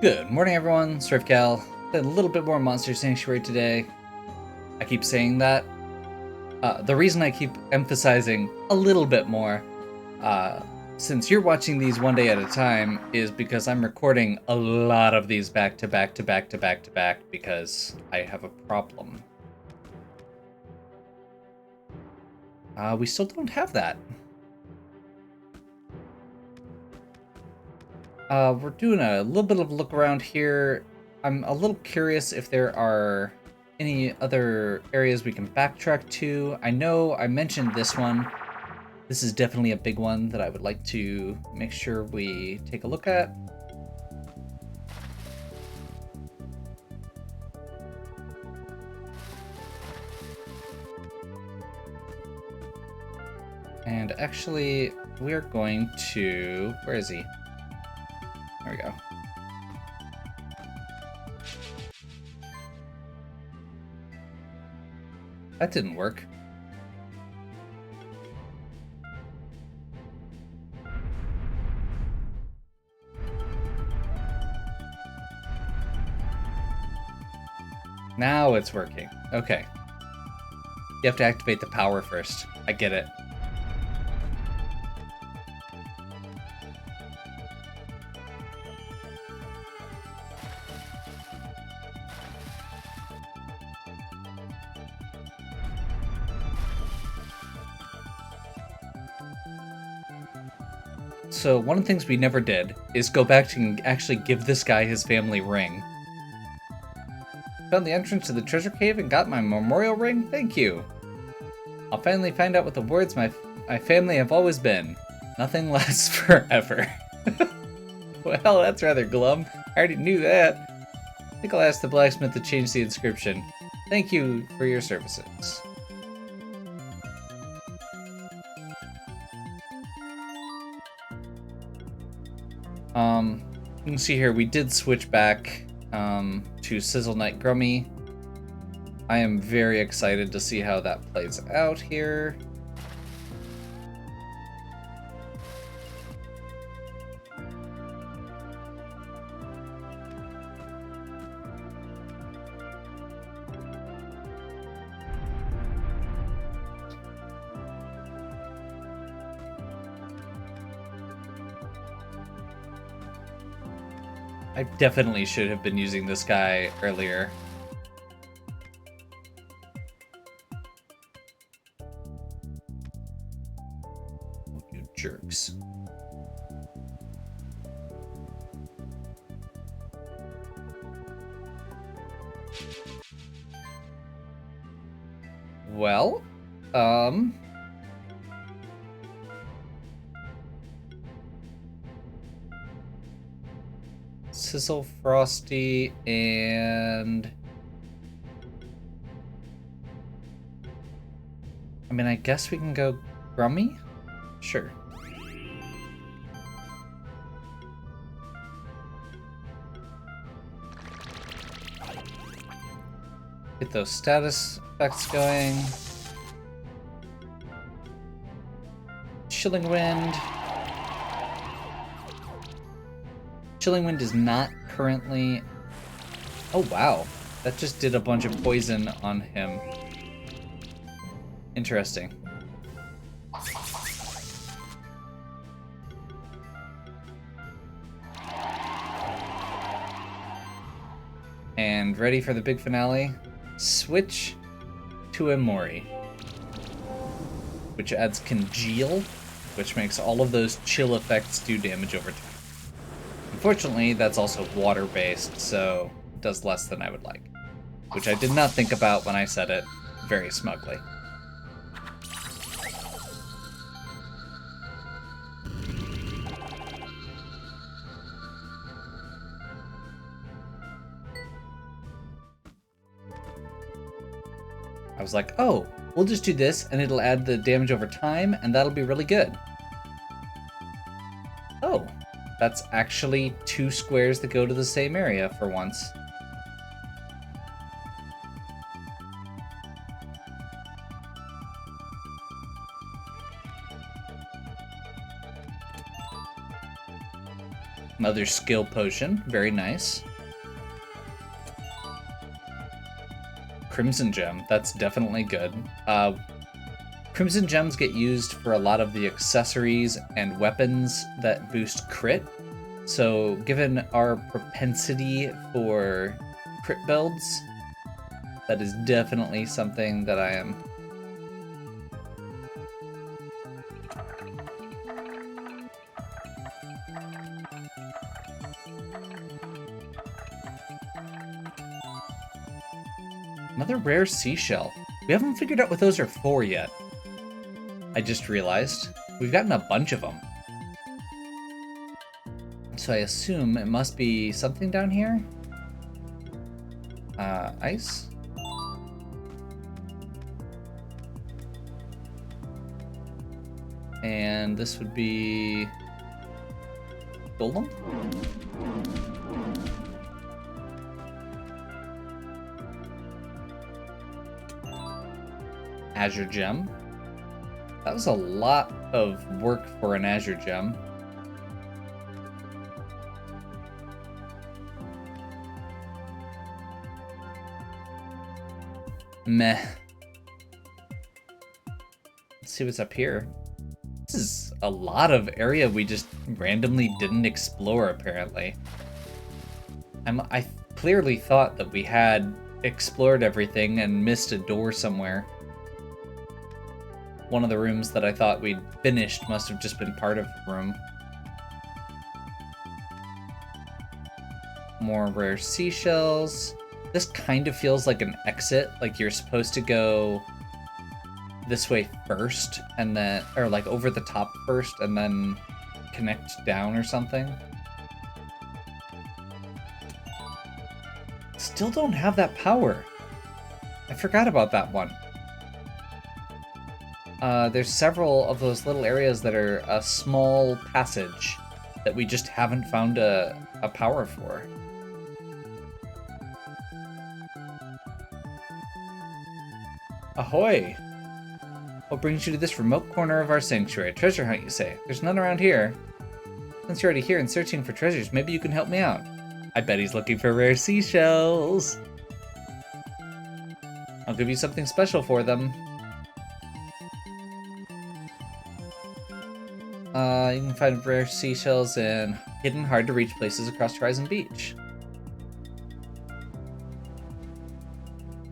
Good morning, everyone. SurfCal. A little bit more Monster Sanctuary today. I keep saying that. The reason I keep emphasizing a little bit more, since you're watching these one day at a time, is because I'm recording a lot of these back to back to back to back to back because I have a problem. We still don't have that. We're doing a little bit of a look around here. I'm a little curious if there are any other areas we can backtrack to. I know I mentioned this one. This is definitely a big one that I would like to make sure we take a look at. And actually, we're going to... Where is he? There we go. That didn't work. Now it's working. Okay. You have to activate the power first. I get it. So one of the things we never did is go back and actually give this guy his family ring. Found the entrance to the treasure cave and got my memorial ring? Thank you. I'll finally find out what the words my family have always been. Nothing lasts forever. Well, that's rather glum. I already knew that. I think I'll ask the blacksmith to change the inscription. Thank you for your services. You can see here we did switch back to Sizzle Knight Grummy. I am very excited to see how that plays out here. I definitely should have been using this guy earlier. You jerks. Well, Sizzle, Frosty, and... I mean, I guess we can go Grummy? Sure. Get those status effects going. Chilling Wind. Chilling Wind is not currently... Oh, wow. That just did a bunch of poison on him. Interesting. And ready for the big finale? Switch to Emori, which adds Congeal, which makes all of those chill effects do damage over time. Unfortunately, that's also water-based, so it does less than I would like, which I did not think about when I said it very smugly. I was like, oh, we'll just do this, and it'll add the damage over time, and that'll be really good. Oh. That's actually 2 squares that go to the same area for once. Another skill potion. Very nice. Crimson Gem. That's definitely good. Crimson Gems get used for a lot of the accessories and weapons that boost crit. So given our propensity for crit builds, that is definitely something that I am. Another rare seashell. We haven't figured out what those are for yet. I just realized. We've gotten a bunch of them. So I assume it must be something down here. Ice? And this would be Golem? Azure Gem. That was a lot of work for an Azure Gem. Meh. Let's see what's up here. This is a lot of area we just randomly didn't explore, apparently. I clearly thought that we had explored everything and missed a door somewhere. One of the rooms that I thought we'd finished must have just been part of the room. More rare seashells. This kind of feels like an exit, like you're supposed to go this way first, and then, or like over the top first, and then connect down or something. Still don't have that power. I forgot about that one. There's several of those little areas that are a small passage that we just haven't found a power for. Ahoy! What brings you to this remote corner of our sanctuary? Treasure hunt, you say? There's none around here. Since you're already here and searching for treasures, maybe you can help me out. I bet he's looking for rare seashells. I'll give you something special for them. You can find rare seashells in hidden, hard-to-reach places across Horizon Beach.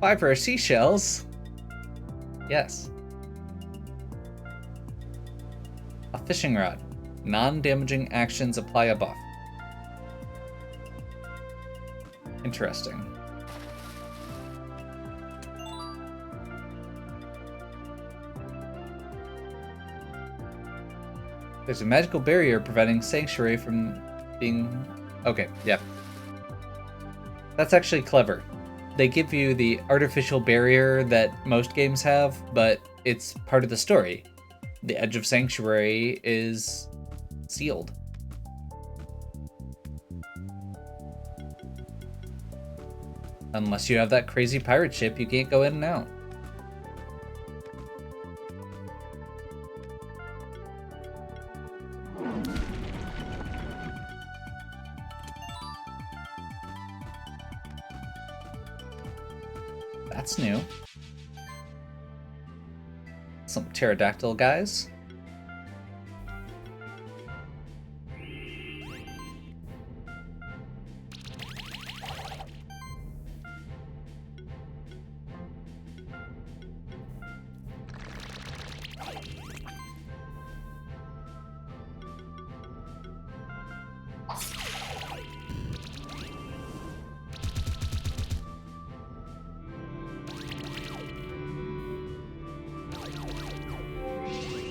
5 rare seashells? Yes. A fishing rod. Non-damaging actions apply a buff. Interesting. There's a magical barrier preventing Sanctuary from being... Okay, yeah. That's actually clever. They give you the artificial barrier that most games have, but it's part of the story. The edge of Sanctuary is sealed. Unless you have that crazy pirate ship, you can't go in and out. That's new. Some pterodactyl guys.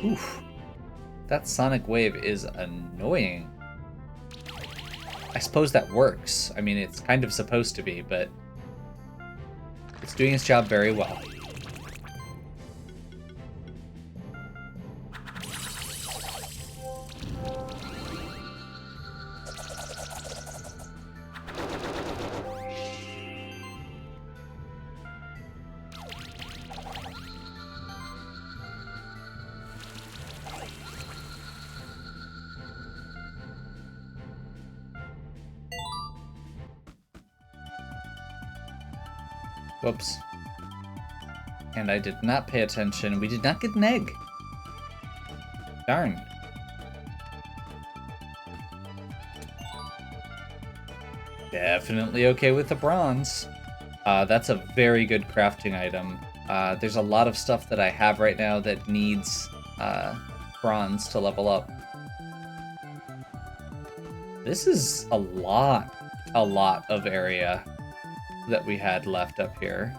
Oof. That sonic wave is annoying. I suppose that works. I mean, it's kind of supposed to be, but it's doing its job very well. Whoops. And I did not pay attention. We did not get an egg. Darn. Definitely okay with the bronze. That's a very good crafting item. There's a lot of stuff that I have right now that needs bronze to level up. This is a lot of area that we had left up here.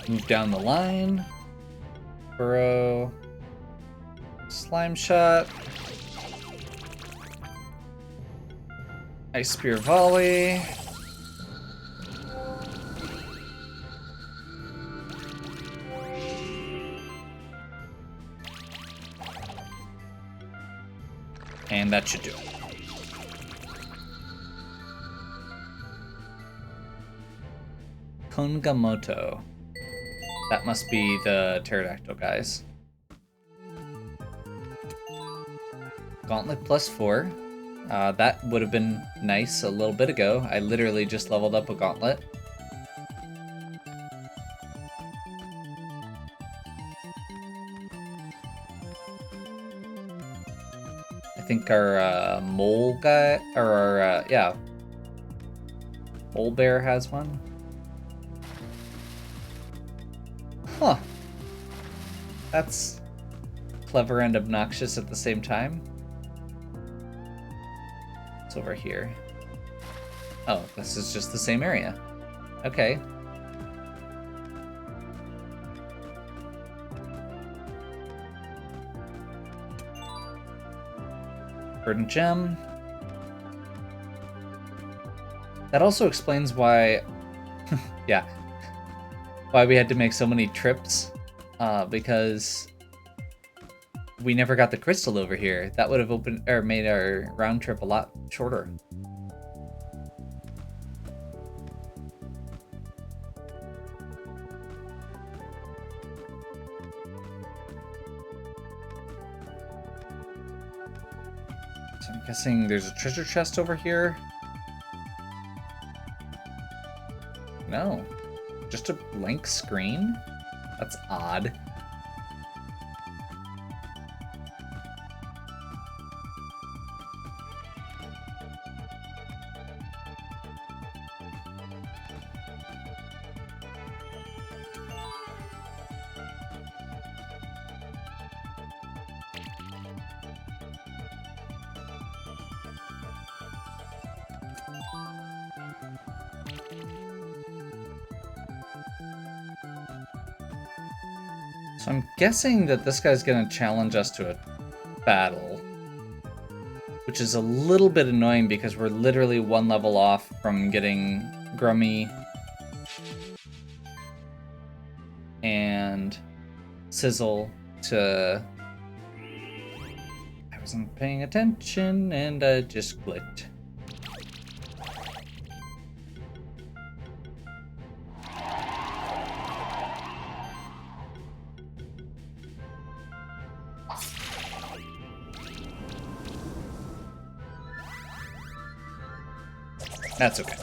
Move down the line. Burrow. Slime shot. Ice spear volley. And that should do it. Kongamoto. That must be the pterodactyl guys. Gauntlet +4. That would have been nice a little bit ago. I literally just leveled up a gauntlet. I think our mole guy, or our, yeah, mole bear has one. Huh. That's clever and obnoxious at the same time. It's over here. Oh, this is just the same area. Okay. Verdant gem. That also explains why... yeah. Why we had to make so many trips, because we never got the crystal over here. That would have opened or made our round trip a lot shorter. So I'm guessing there's a treasure chest over here. No. Just a blank screen? That's odd. So I'm guessing that this guy's gonna challenge us to a battle, which is a little bit annoying because we're literally one level off from getting Grummy and Sizzle to... I wasn't paying attention and I just clicked. That's okay.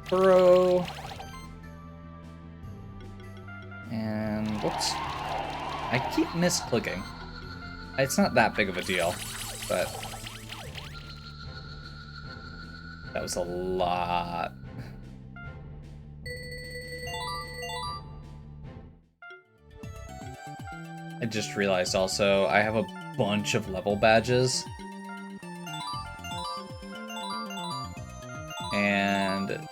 Burrow. And whoops. I keep misclicking. It's not that big of a deal, but That was a lot. I just realized also I have a bunch of level badges. And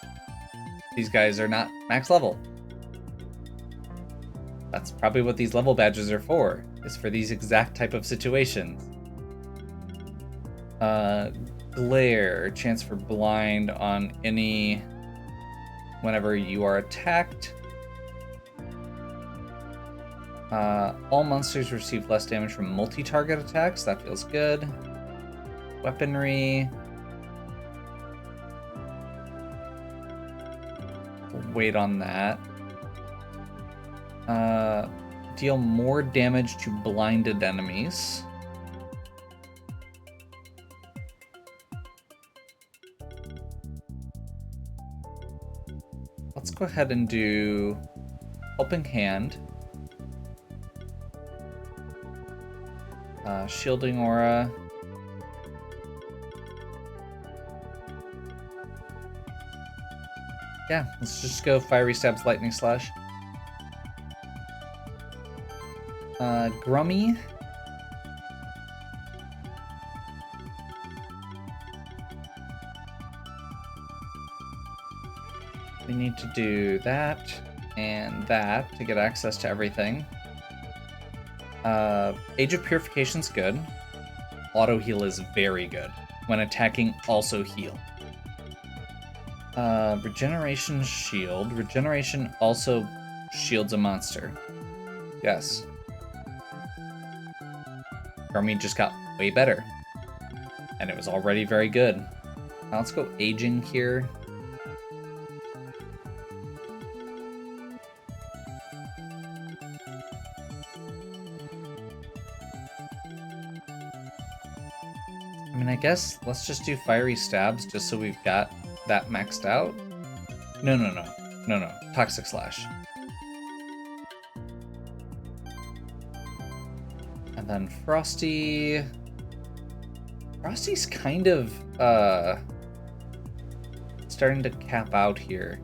these guys are not max level. That's probably what these level badges are for, is for these exact type of situations. Glare, chance for blind on any whenever you are attacked. All monsters receive less damage from multi-target attacks. That feels good. Weaponry. We'll wait on that. Deal more damage to blinded enemies. Let's go ahead and do Helping Hand. Shielding Aura. Yeah, let's just go Fiery Stabs, Lightning Slash. Grummy. We need to do that and that to get access to everything. Age of Purification's good. Auto heal is very good. When attacking, also heal. Regeneration shield. Regeneration also shields a monster. Yes. Grummy just got way better. And it was already very good. Now let's go aging here. I mean, I guess let's just do Fiery Stabs just so we've got that maxed out. No. Toxic Slash. And then Frosty. Frosty's kind of starting to cap out here.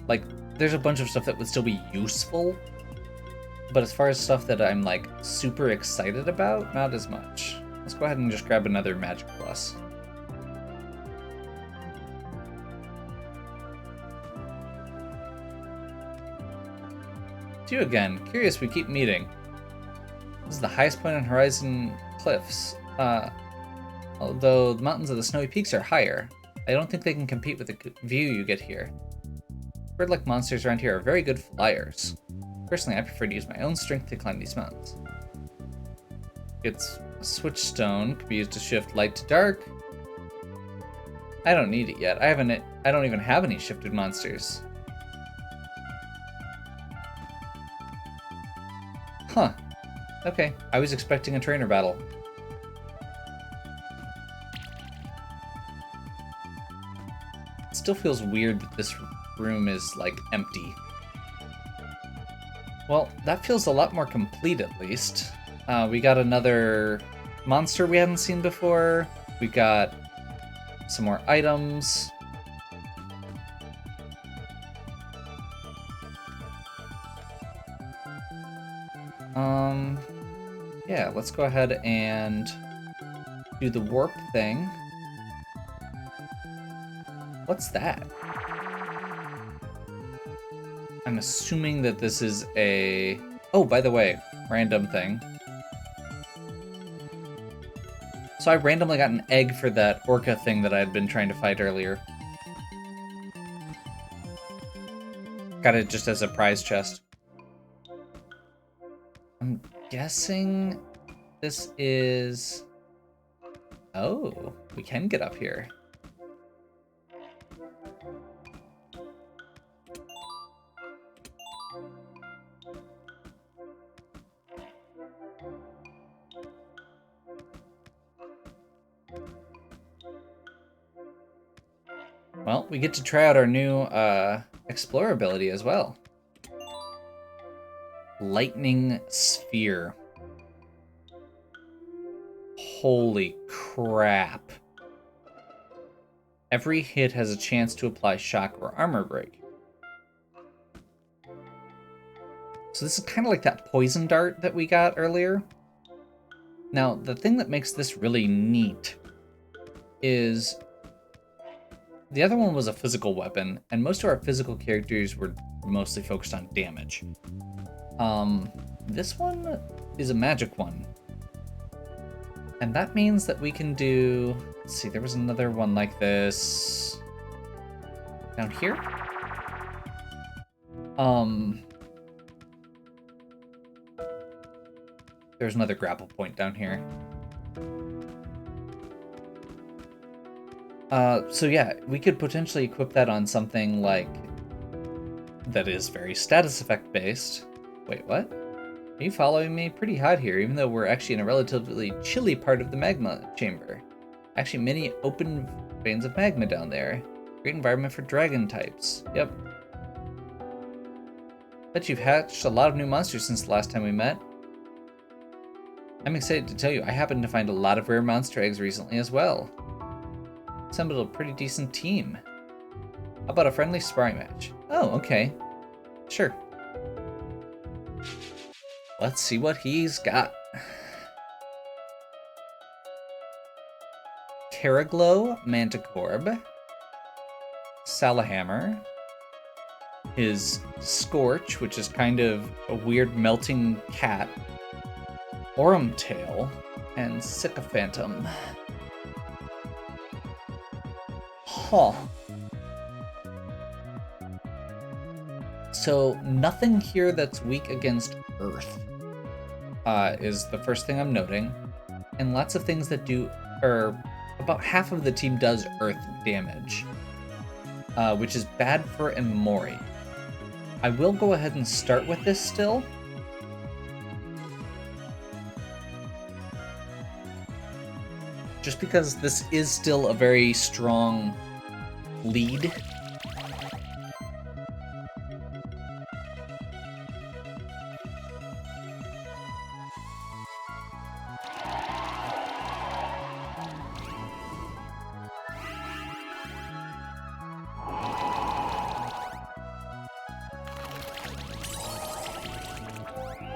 Like, there's a bunch of stuff that would still be useful, but as far as stuff that I'm like super excited about, not as much. Let's go ahead and just grab another Magic Plus. It's you again. Curious we keep meeting. This is the highest point on Horizon Cliffs. Although the mountains of the Snowy Peaks are higher, I don't think they can compete with the view you get here. Bird-like monsters around here are very good flyers. Personally, I prefer to use my own strength to climb these mountains. It's a switch stone, could be used to shift light to dark. I don't need it yet. I don't even have any shifted monsters. Huh. Okay, I was expecting a trainer battle. It still feels weird that this room is, like, empty. Well, that feels a lot more complete, at least. We got another monster we hadn't seen before. We got some more items. Yeah, let's go ahead and do the warp thing. What's that? I'm assuming that this is a... Oh, by the way, random thing. So I randomly got an egg for that orca thing that I had been trying to fight earlier. Got it just as a prize chest. I'm guessing this is... Oh, we can get up here. Well, we get to try out our new Explorer ability as well. Lightning Sphere. Holy crap. Every hit has a chance to apply shock or armor break. So this is kind of like that poison dart that we got earlier. Now, the thing that makes this really neat is the other one was a physical weapon, and most of our physical characters were mostly focused on damage. This one is a magic one. And that means that we can do... Let's see, there was another one like this... down here? There's another grapple point down here. So yeah, we could potentially equip that on something like... that is very status effect based. Wait, what? Are you following me? Pretty hot here, even though we're actually in a relatively chilly part of the magma chamber. Actually, many open veins of magma down there. Great environment for dragon types. Yep. Bet you've hatched a lot of new monsters since the last time we met. I'm excited to tell you, I happened to find a lot of rare monster eggs recently as well. Assembled a pretty decent team. How about a friendly sparring match? Oh, okay. Sure. Let's see what he's got. Terraglow Manticorb. Salahammer. His Scorch, which is kind of a weird melting cat. Orumtail. And Sycophantum. Huh. So nothing here that's weak against Earth is the first thing I'm noting. And lots of things that do, or about half of the team does Earth damage, which is bad for Emori. I will go ahead and start with this still. Just because this is still a very strong lead.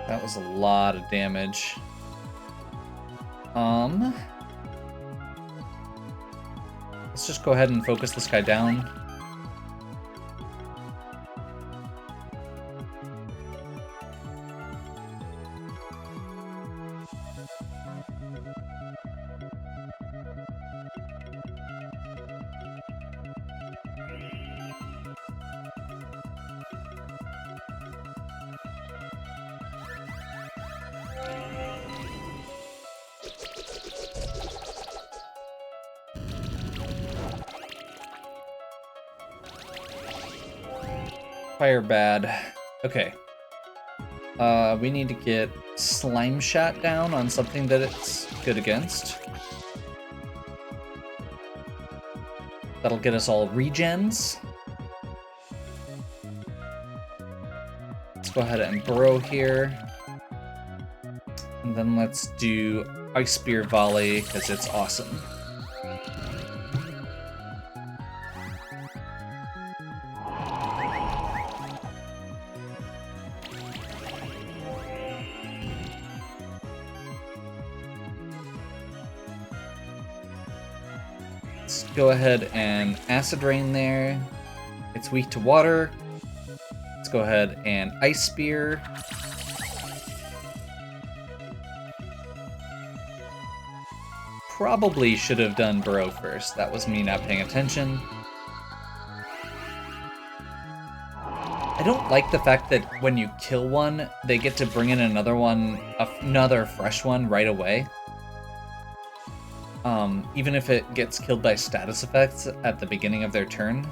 That was a lot of damage. Let's just go ahead and focus this guy down. Fire bad. Okay. We need to get Slime Shot down on something that it's good against. That'll get us all regens. Let's go ahead and burrow here. And then let's do Ice Spear Volley, because it's awesome. Go ahead and Acid Rain there. It's weak to water. Let's go ahead and Ice Spear. Probably should have done Burrow first. That was me not paying attention. I don't like the fact that when you kill one, they get to bring in another one, another fresh one right away. Even if it gets killed by status effects at the beginning of their turn.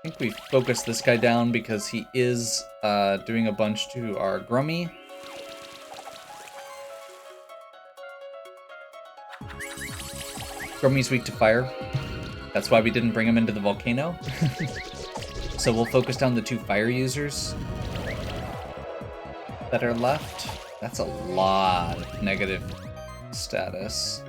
I think we focus this guy down because he is doing a bunch to our Grummy. Grummy's weak to fire. That's why we didn't bring him into the volcano. So we'll focus down the 2 fire users that are left. That's a lot of negative status.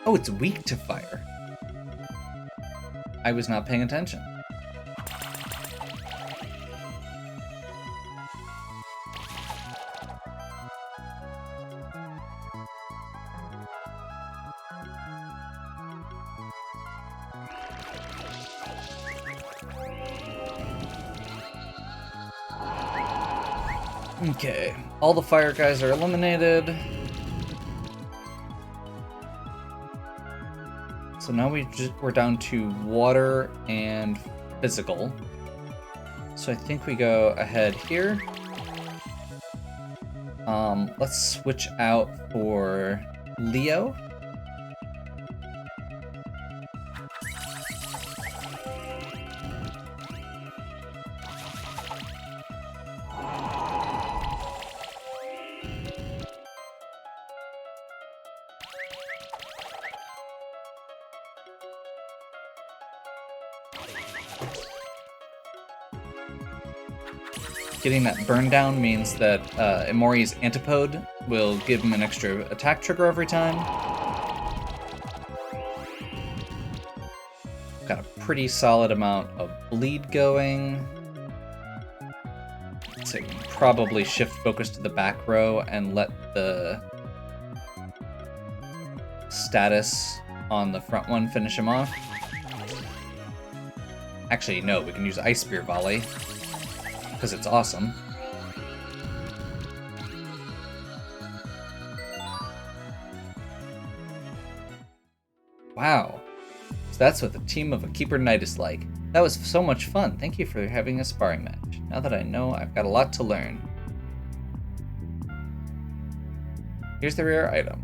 Oh, it's weak to fire. I was not paying attention. Okay, all the fire guys are eliminated. So now we're down to water and physical. So I think we go ahead here. Let's switch out for Leo. Getting that burn down means that Emori's Antipode will give him an extra attack trigger every time. Got a pretty solid amount of bleed going. So you can probably shift focus to the back row and let the status on the front one finish him off. Actually, no, we can use Ice Spear Volley, because it's awesome. Wow. So that's what the team of a Keeper Knight is like. That was so much fun. Thank you for having a sparring match. Now that I know, I've got a lot to learn. Here's the rare item.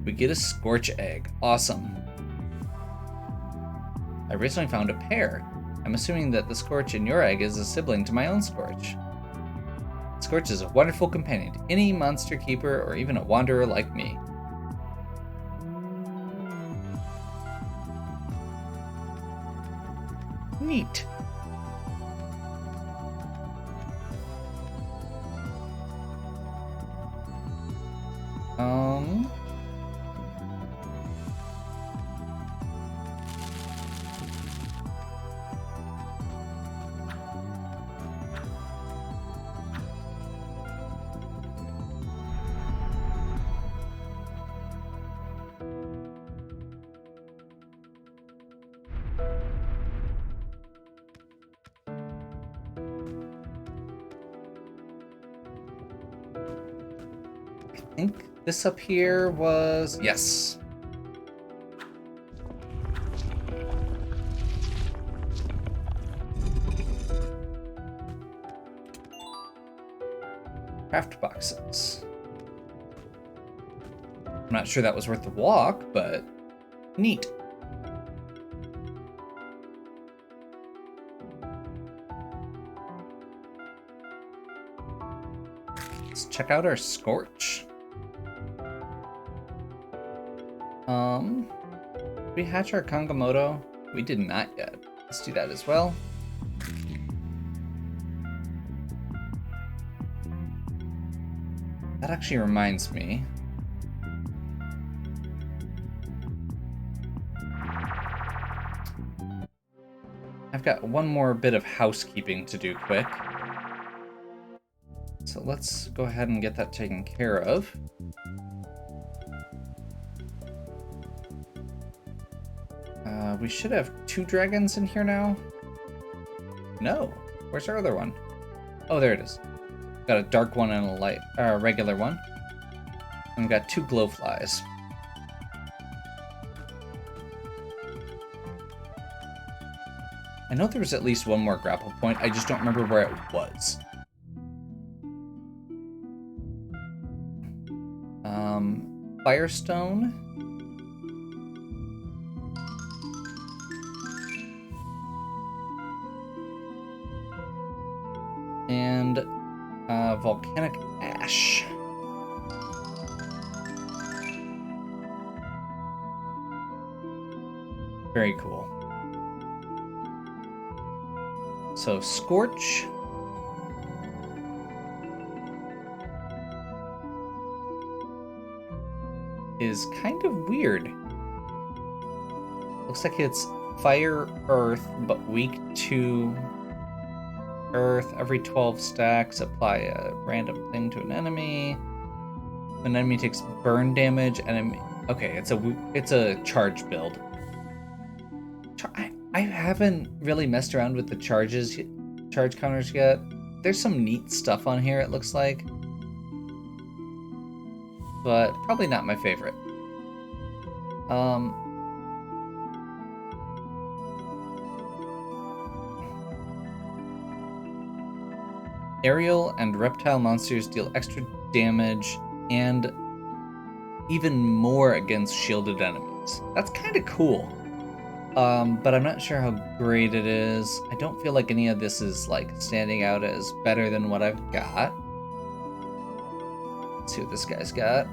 We get a Scorch Egg. Awesome. I recently found a pair. I'm assuming that the Scorch in your egg is a sibling to my own Scorch. Scorch is a wonderful companion to any monster keeper or even a wanderer like me. Neat. I think this up here was... Yes. Craft boxes. I'm not sure that was worth the walk, but neat. Let's check out our Scorch. Did we hatch our Kangamoto? We did not yet. Let's do that as well. That actually reminds me. I've got one more bit of housekeeping to do quick. So let's go ahead and get that taken care of. We should have 2 dragons in here now. No. Where's our other one? Oh, there it is. Got a dark one and a light, regular one. And we got 2 glowflies. I know there was at least one more grapple point, I just don't remember where it was. Firestone. And volcanic ash. Very cool. So Scorch. Is kind of weird. Looks like it's fire, earth, but weak to earth. Every 12 stacks, apply a random thing to an enemy. When an enemy takes burn damage, enemy. Okay, it's a charge build. I haven't really messed around with the charge counters yet. There's some neat stuff on here, it looks like. But probably not my favorite. Aerial and reptile monsters deal extra damage and even more against shielded enemies. That's kind of cool. But I'm not sure how great it is. I don't feel like any of this is like standing out as better than what I've got. Let's see what this guy's got.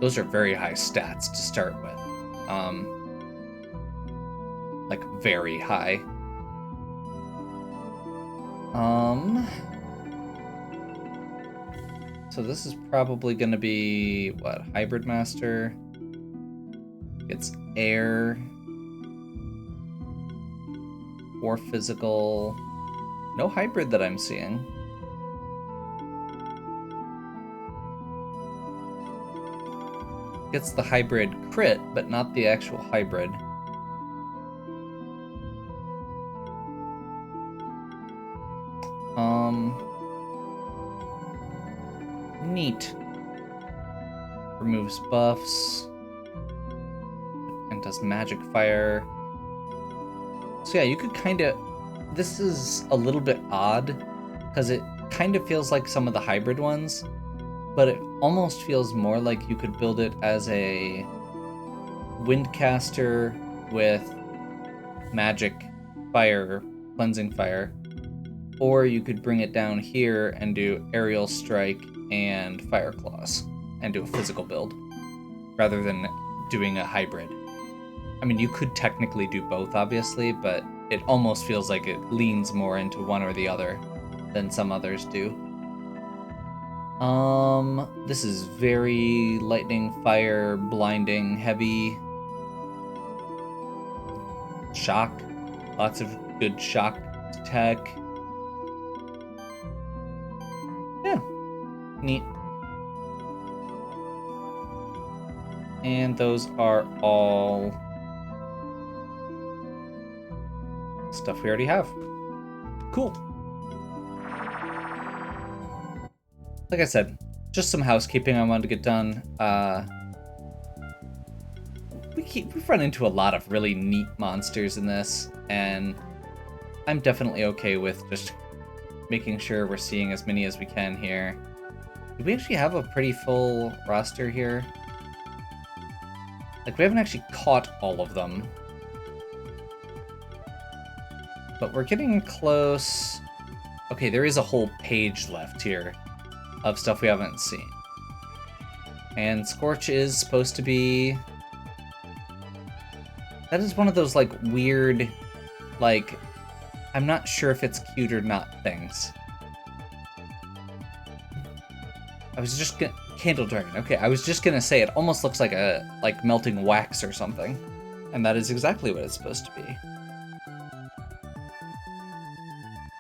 Those are very high stats to start with. Like very high. So this is probably gonna be what? Hybrid Master. It's air. Or physical. No hybrid that I'm seeing. Gets the hybrid crit, but not the actual hybrid. Neat. Removes buffs. And does magic fire. So yeah, you could kind of... This is a little bit odd, because it kind of feels like some of the hybrid ones, but it almost feels more like you could build it as a windcaster with magic fire, cleansing fire, or you could bring it down here and do aerial strike and fire claws and do a physical build rather than doing a hybrid. I mean, you could technically do both, obviously, but it almost feels like it leans more into one or the other than some others do. This is very lightning, fire, blinding, heavy. Shock. Lots of good shock tech. Yeah. Neat. And those are all stuff we already have. Cool. Like I said, just some housekeeping I wanted to get done. We've run into a lot of really neat monsters in this, and I'm definitely okay with just making sure we're seeing as many as we can here. Do we actually have a pretty full roster here? Like, we haven't actually caught all of them. But we're getting close. Okay, there is a whole page left here of stuff we haven't seen. And Scorch is supposed to be... That is one of those, like, weird, like, I'm not sure if it's cute or not things. I was just gonna... Candle Dragon. Okay, I was just gonna say it almost looks like a, like, melting wax or something. And that is exactly what it's supposed to be.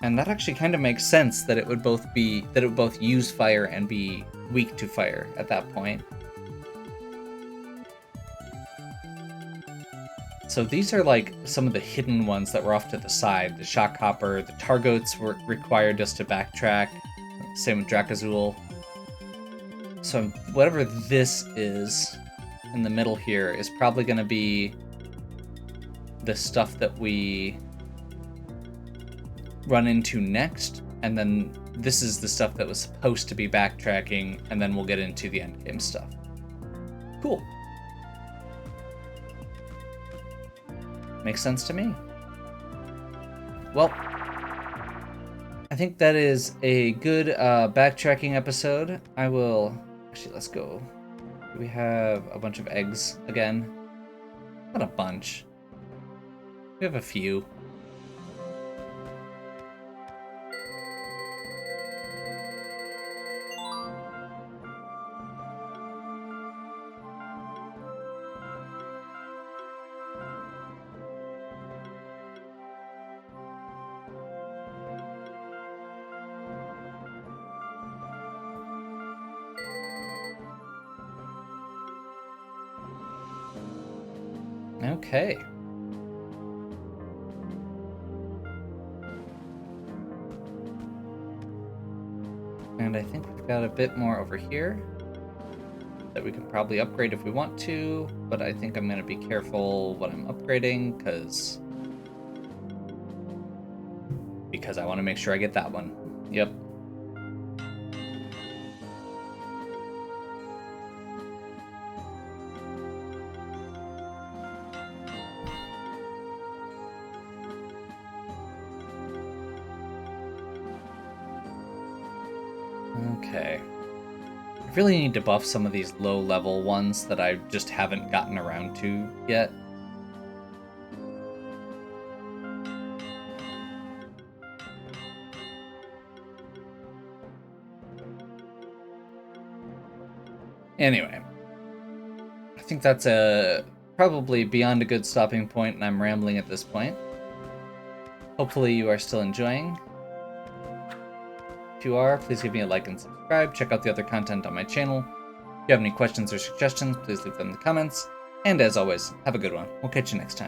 And that actually kind of makes sense that it would both use fire and be weak to fire at that point. So these are like some of the hidden ones that were off to the side. The Shockhopper, the Targoats were required just to backtrack. Same with Drakazul. So whatever this is in the middle here is probably going to be the stuff that we run into next, and then this is the stuff that was supposed to be backtracking, and then we'll get into the endgame stuff. Cool. Makes sense to me. Well, I think that is a good backtracking episode. I will... Actually, let's go. We have a bunch of eggs again. Not a bunch. We have a few. Okay. And I think we've got a bit more over here that we can probably upgrade if we want to, but I think I'm going to be careful what I'm upgrading because I want to make sure I get that one. Yep. Okay. I really need to buff some of these low-level ones that I just haven't gotten around to yet. Anyway, I think that's probably beyond a good stopping point, and I'm rambling at this point. Hopefully you are still enjoying. If you are, please give me a like and subscribe. Check out the other content on my channel. If you have any questions or suggestions, please leave them in the comments. And as always, have a good one. We'll catch you next time.